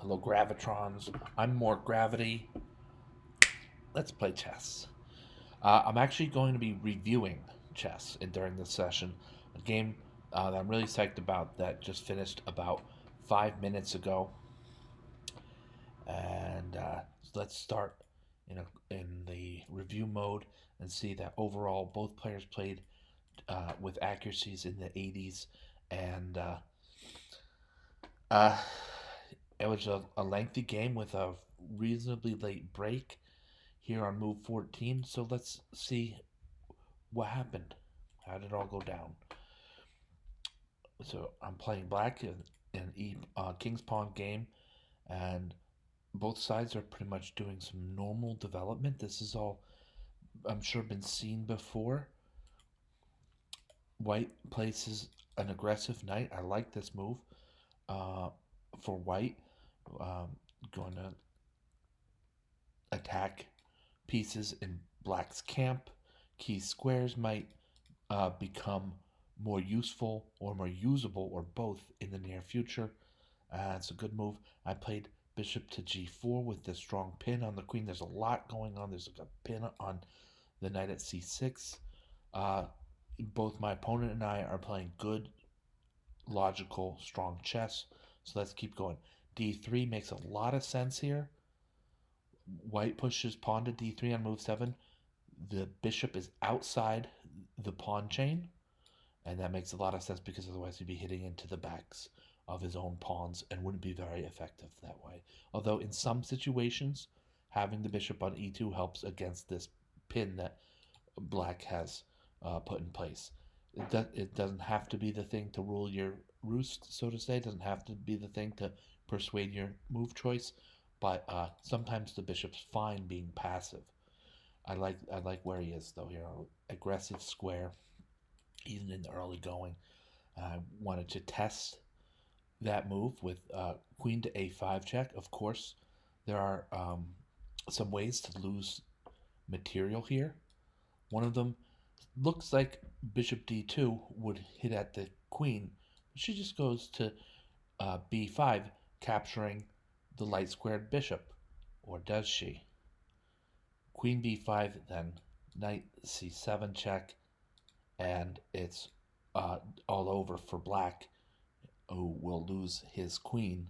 Hello, Gravitrons. I'm more gravity. Let's play chess. I'm actually going to be reviewing chess during this session. A game that I'm really psyched about that just finished about 5 minutes ago. And let's start in the review mode and see that overall both players played with accuracies in the 80s. And uh, it was a lengthy game with a reasonably late break here on move 14. So let's see what happened. How did it all go down? So I'm playing black in King's Pawn game, and both sides are pretty much doing some normal development. This is all, I'm sure, been seen before. White places an aggressive knight. I like this move uh, for white. Um, Going to attack pieces in black's camp. Key squares might become more useful or more usable or both in the near future. It's a good move. I played bishop to g4 with the strong pin on the queen. There's a lot going on. There's like a pin on the knight at c6. Uh, Both my opponent and I are playing good, logical, strong chess. So let's keep going. d3 makes a lot of sense here. White pushes pawn to d3 on move 7. The bishop is outside the pawn chain, and that makes a lot of sense because otherwise he'd be hitting into the backs of his own pawns and wouldn't be very effective that way. Although in some situations, having the bishop on e2 helps against this pin that black has put in place. It doesn't have to be the thing to rule your roost, so to say. It doesn't have to be the thing to persuade your move choice, but sometimes the bishop's fine being passive. I like where he is though here. Aggressive square, even in the early going. I wanted to test that move with queen to a5 check. Of course, there are some ways to lose material here. One of them looks like bishop d2 would hit at the queen. She just goes to b5, capturing the light squared bishop. Or does she? Queen b5, then knight c7 check, and it's all over for black, who will lose his queen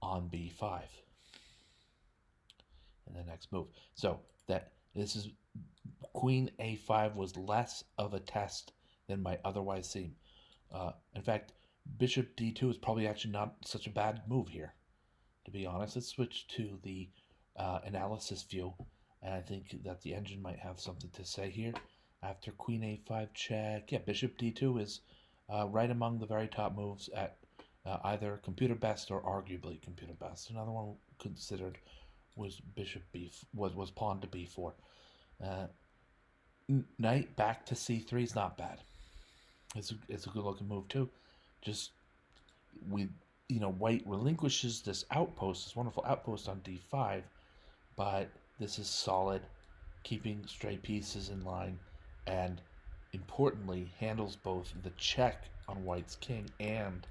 on b5 in the next move. So that this is queen a5 was less of a test than might otherwise seem. In fact, bishop d2 is probably actually not such a bad move here, to be honest. Let's switch to the analysis view, and I think that the engine might have something to say here. After queen a5 check, yeah, bishop d2 is right among the very top moves at either computer best or arguably computer best. Another one considered was bishop b was pawn to b4. Uh, Knight back to c3 is not bad. It's a good looking move too. Just we white relinquishes this outpost, this wonderful outpost on d5, but this is solid, keeping stray pieces in line, and importantly handles both the check on white's king and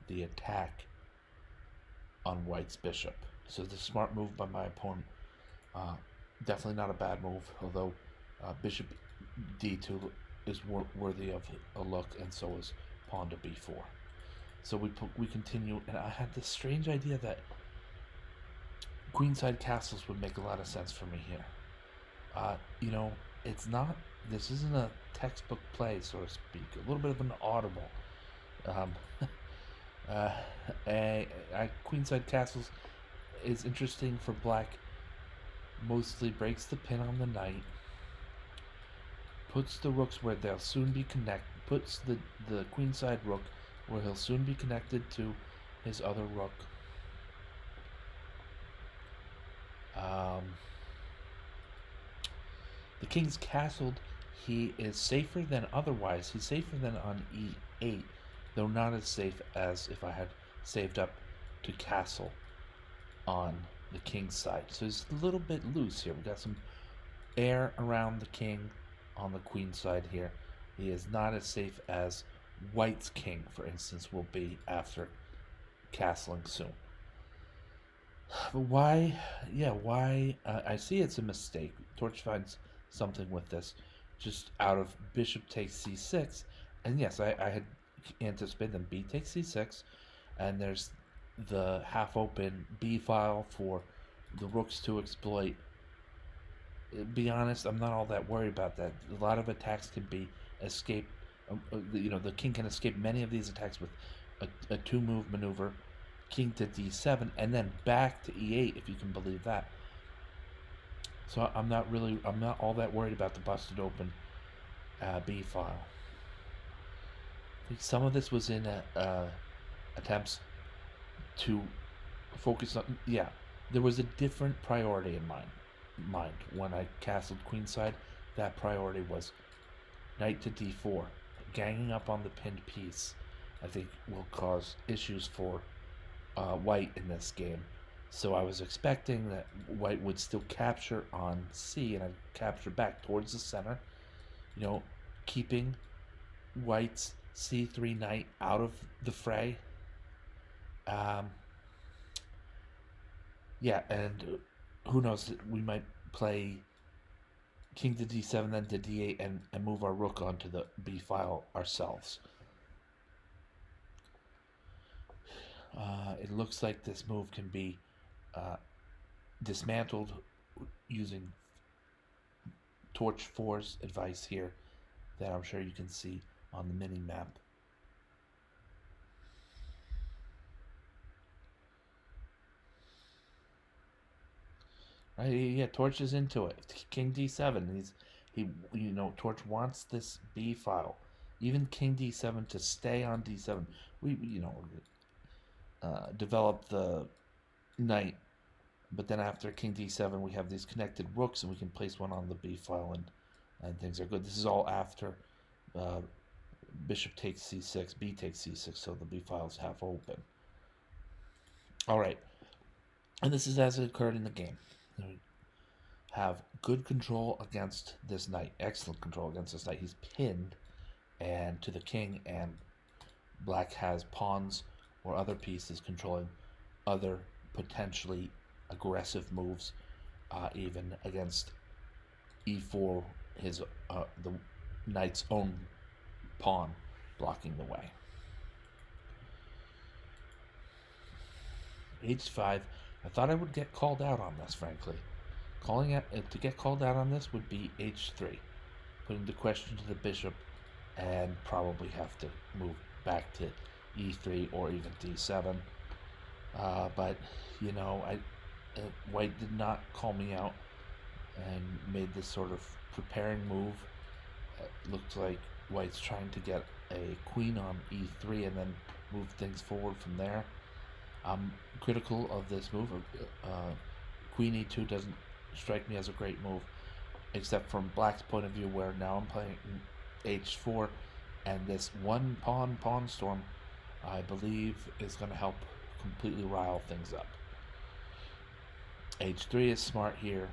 the attack on white's bishop. So the smart move by my opponent. Definitely not a bad move, although bishop d2 is worthy of a look, and so is pawn to b4. So we continue, and I had this strange idea that queenside castles would make a lot of sense for me here. It's not. This isn't a textbook play, so to speak. A little bit of an audible. Um, uh, queenside castles is interesting for black. Mostly breaks the pin on the knight, puts the rooks where they'll soon be connected, puts the queenside rook where he'll soon be connected to his other rook. The king's castled. He is safer than otherwise. He's safer than on e8, though not as safe as if I had saved up to castle on the king's side. So it's a little bit loose here. We got some air around the king on the queen side here. He is not as safe as white's king, for instance, will be after castling soon. Why? Yeah, why? I see it's a mistake. Torch finds something with this, just out of bishop takes c6, and yes, I had anticipated them b takes c6, and there's the half open b file for the rooks to exploit. Be honest, I'm not all that worried about that. A lot of attacks can be escaped. The king can escape many of these attacks with a two-move maneuver, king to d7, and then back to e8, if you can believe that. So I'm not all that worried about the busted open b file. I think some of this was in attempts to focus on. Yeah, there was a different priority in mind when I castled queenside. That priority was knight to d4. Ganging up on the pinned piece, I think, will cause issues for white in this game. So I was expecting that white would still capture on c, and I'd capture back towards the center, keeping white's c3 knight out of the fray. Yeah, and who knows, we might play king to d7, then to d8, and move our rook onto the b file ourselves. It looks like this move can be dismantled using Torch 4's advice here that I'm sure you can see on the mini map. Right, yeah, Torch is into it. King d7. Torch wants this b file. Even king d7 to stay on d7. We develop the knight, but then after king d7 we have these connected rooks, and we can place one on the b file, and things are good. This is all after bishop takes c6, b takes c6, so the b file is half open. All right, and this is as it occurred in the game. We have good control against this knight, excellent control against this knight. He's pinned and to the king, and black has pawns or other pieces controlling other potentially aggressive moves, even against e4, his the knight's own pawn blocking the way. h5. I thought I would get called out on this, frankly. To get called out on this would be h3, putting the question to the bishop, and probably have to move back to e3 or even d7. But white did not call me out and made this sort of preparing move. It looked like white's trying to get a queen on e3 and then move things forward from there. I'm critical of this move. Queen e2 doesn't strike me as a great move, except from black's point of view, where now I'm playing h4, and this one pawn storm, I believe, is going to help completely rile things up. h3 is smart here.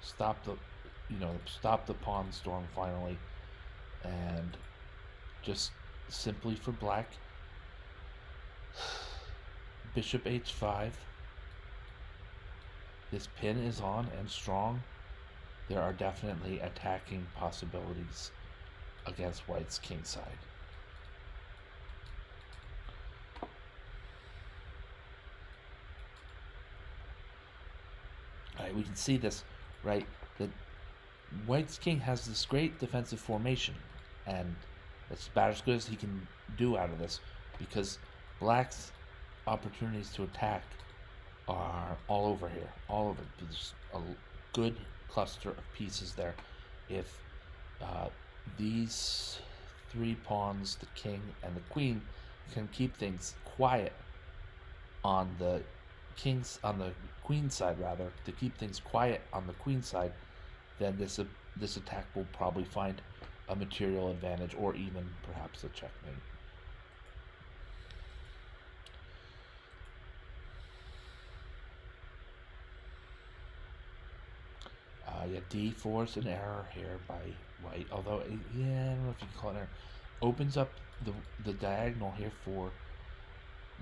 Stop the pawn storm finally, and just simply for black, bishop h5. This pin is on and strong. There are definitely attacking possibilities against white's king side. Alright, we can see this, right? That white's king has this great defensive formation, and it's about as good as he can do out of this, because black's opportunities to attack are all over here, all over. There's a good cluster of pieces there. If these three pawns, the king and the queen, can keep things quiet on the queen side, rather, to keep things quiet on the queen side, then this attack will probably find a material advantage, or even perhaps a checkmate. d4 is an error here by white, although, I don't know if you can call it an error. Opens up the diagonal here for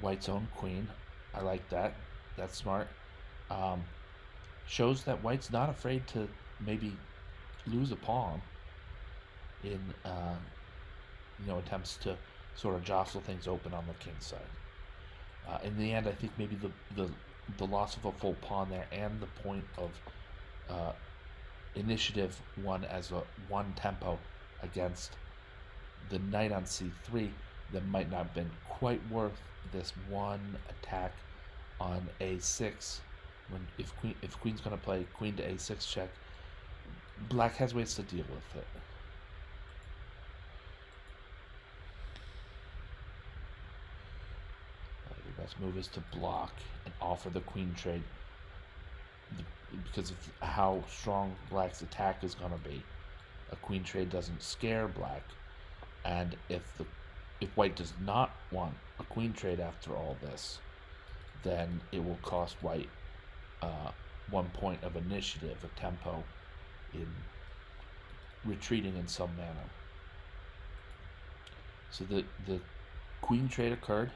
white's own queen. I like that. That's smart. um, shows that white's not afraid to maybe lose a pawn in attempts to sort of jostle things open on the king side. In the end, I think maybe the loss of a full pawn there and the point of uh, initiative won as a one tempo against the knight on c3 that might not have been quite worth this one attack on a6. When if queen's going to play queen to a6 check, black has ways to deal with it. The best move is to block and offer the queen trade because of how strong black's attack is going to be. A queen trade doesn't scare black, and if white does not want a queen trade after all this, then it will cost white 1 point of initiative, a tempo, in retreating in some manner. So the queen trade occurred.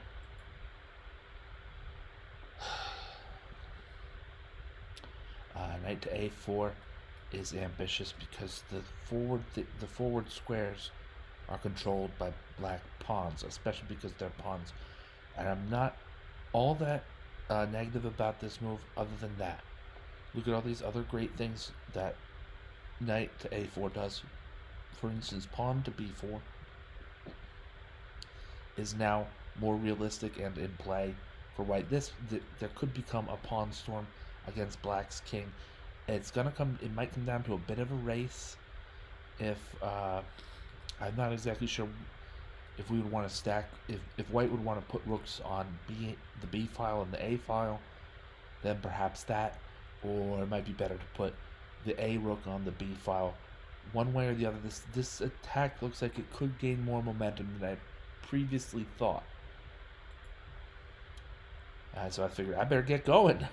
Knight to a4 is ambitious because the forward squares are controlled by black pawns, especially because they're pawns. And I'm not all that negative about this move other than that. Look at all these other great things that knight to a4 does. For instance, pawn to b4 is now more realistic and in play for white. There could become a pawn storm against black's king. It might come down to a bit of a race. If I'm not exactly sure if we would want to stack, if white would want to put rooks on the b file and the a file, then perhaps that, or it might be better to put the a rook on the b file. One way or the other, this attack looks like it could gain more momentum than I previously thought. So I figured I better get going.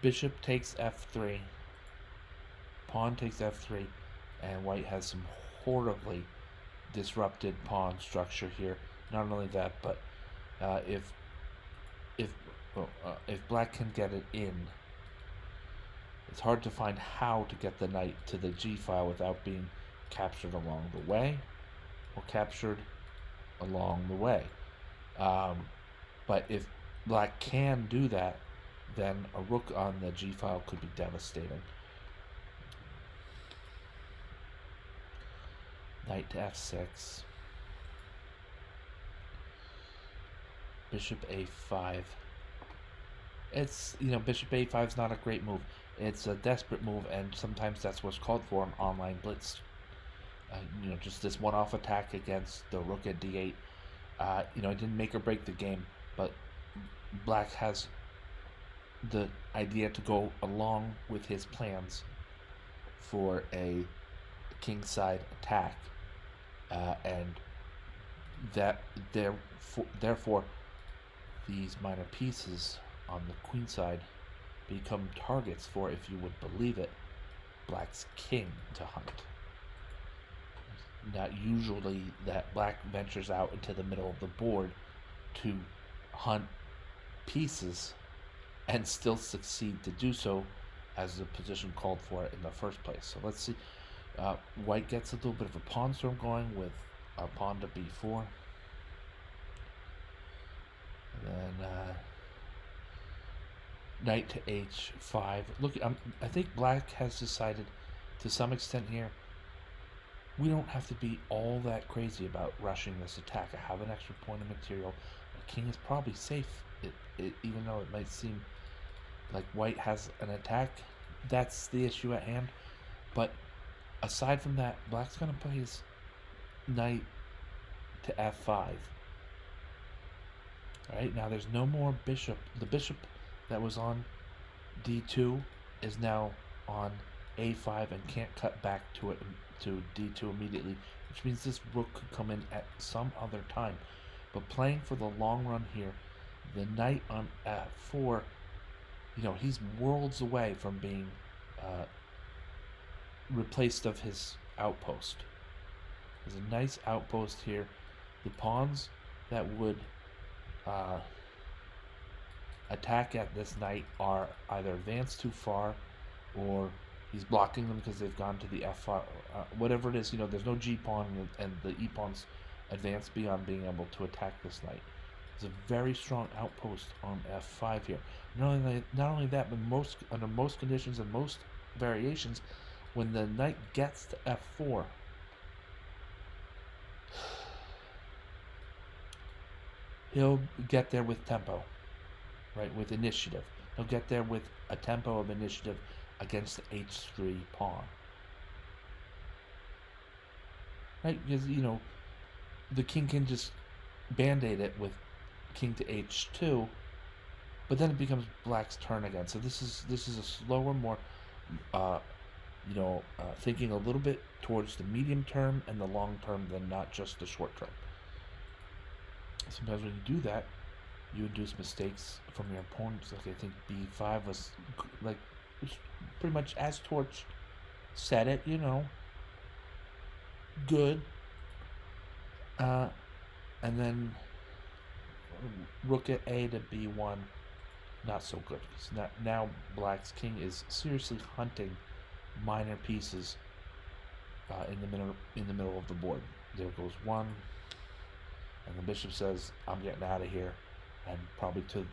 Bishop takes f3. Pawn takes f3. And white has some horribly disrupted pawn structure here. Not only that, but if black can get it in, it's hard to find how to get the knight to the g file without being captured along the way or captured along the way. But if black can do that, then a rook on the g file could be devastating. Knight to f6. Bishop a5. Bishop a5 is not a great move. It's a desperate move, and sometimes that's what's called for an online blitz. Just this one-off attack against the rook at d8. It didn't make or break the game, but black has the idea to go along with his plans for a kingside attack, and that therefore these minor pieces on the queen side become targets for, if you would believe it, black's king to hunt. Not usually that black ventures out into the middle of the board to hunt pieces and still succeed to do so as the position called for it in the first place. So let's see. White gets a little bit of a pawn storm going with a pawn to b4. And then knight to h5. Look, I think black has decided to some extent here, we don't have to be all that crazy about rushing this attack. I have an extra point of material. The king is probably safe, even though it might seem like white has an attack. That's the issue at hand. But aside from that, black's going to play his knight to f5. Alright, now there's no more bishop. The bishop that was on d2 is now on a5 and can't cut back to d2 immediately, which means this rook could come in at some other time. But playing for the long run here, the knight on f4, he's worlds away from being replaced of his outpost. There's a nice outpost here. The pawns that would attack at this knight are either advanced too far, or he's blocking them because they've gone to the f5, whatever it is. There's no g pawn, and the e pawn's advanced beyond being able to attack this knight. It's a very strong outpost on f5 here. Not only that, but under most conditions and most variations, when the knight gets to f4, he'll get there with tempo, right? With initiative. He'll get there with a tempo of initiative against the h3 pawn. Right? Because, the king can just band-aid it with king to h2, but then it becomes black's turn again. So this is a slower, more, thinking a little bit towards the medium term and the long term than not just the short term. Sometimes when you do that, you induce mistakes from your opponents. Like I think b5 was pretty much as Torch said it, good. And then rook at a to b1, not so good. Because now black's king is seriously hunting minor pieces in the middle of the board. There goes one, and the bishop says, "I'm getting out of here," and probably to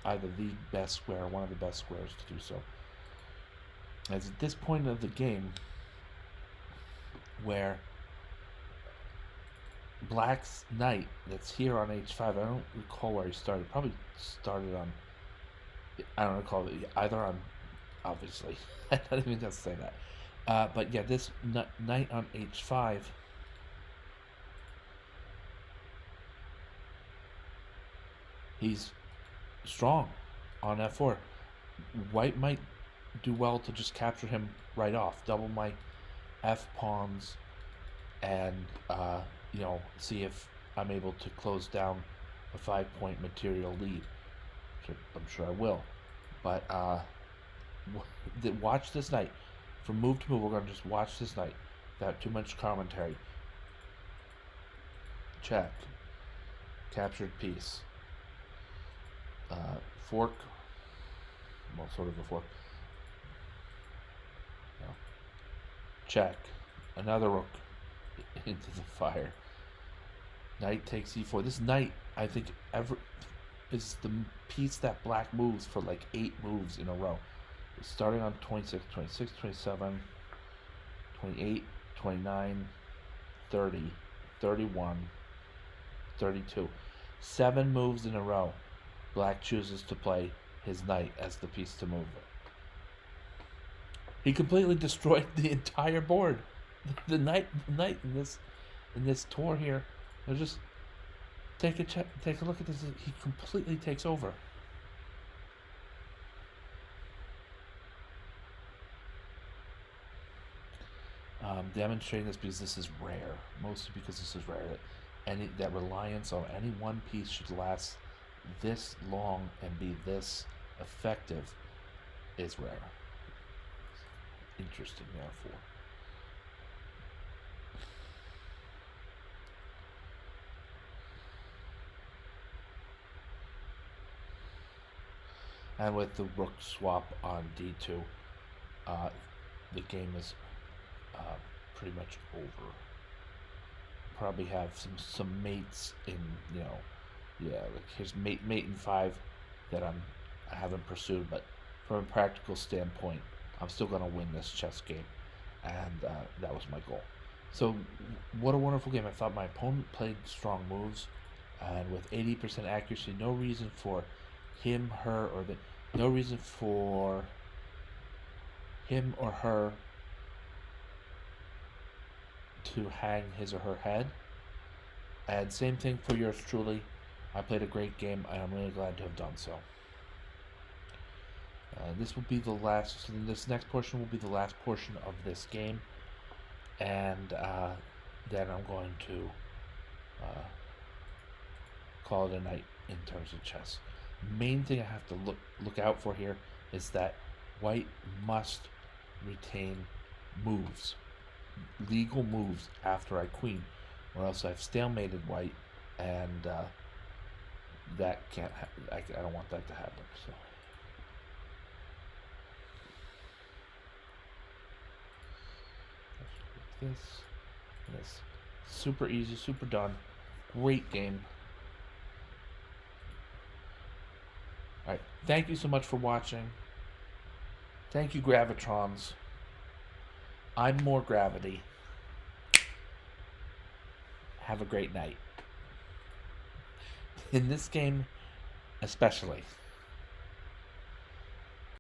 either the best square or one of the best squares to do so. As at this point of the game, where black's knight that's here on h5, I don't recall where he started. Probably started on, I don't recall, either on, obviously. I don't even have to say that. But yeah, this knight on h5, he's strong on f4. White might do well to just capture him right off, double my f pawns, and see if I'm able to close down a 5-point material lead. I'm sure I will. But watch this knight. From move to move, we're going to just watch this knight without too much commentary. Check. Captured piece. Fork. Well, sort of a fork. No. Check. Another rook into the fire. Knight takes e4. This knight, I think, is the piece that black moves for like 8 moves in a row. Starting on 26, 26, 27, 28, 29, 30, 31, 32. 7 moves in a row. Black chooses to play his knight as the piece to move. He completely destroyed the entire board. The knight in this tour here. Just take a look at this. He completely takes over. Demonstrating this because this is rare, mostly because this is rare. That reliance on any one piece should last this long and be this effective is rare. Interesting, therefore. And with the rook swap on d2, the game is pretty much over. Probably have some mates in, like here's mate in 5 that I haven't pursued, but from a practical standpoint, I'm still gonna win this chess game, and that was my goal. So, what a wonderful game! I thought my opponent played strong moves, and with 80% accuracy, no reason for him, her, or no reason for him or her to hang his or her head. And same thing for yours truly. I played a great game, and I'm really glad to have done so. This will be the last. So this next portion will be the last portion of this game, and then I'm going to call it a night in terms of chess. Main thing I have to look out for here is that white must retain moves, legal moves after I queen, or else I've stalemated white, and that can't happen. I don't want that to happen. So this super easy, super done. Great game. All right. Thank you so much for watching. Thank you, Gravitrons. I'm more gravity. Have a great night. In this game, especially.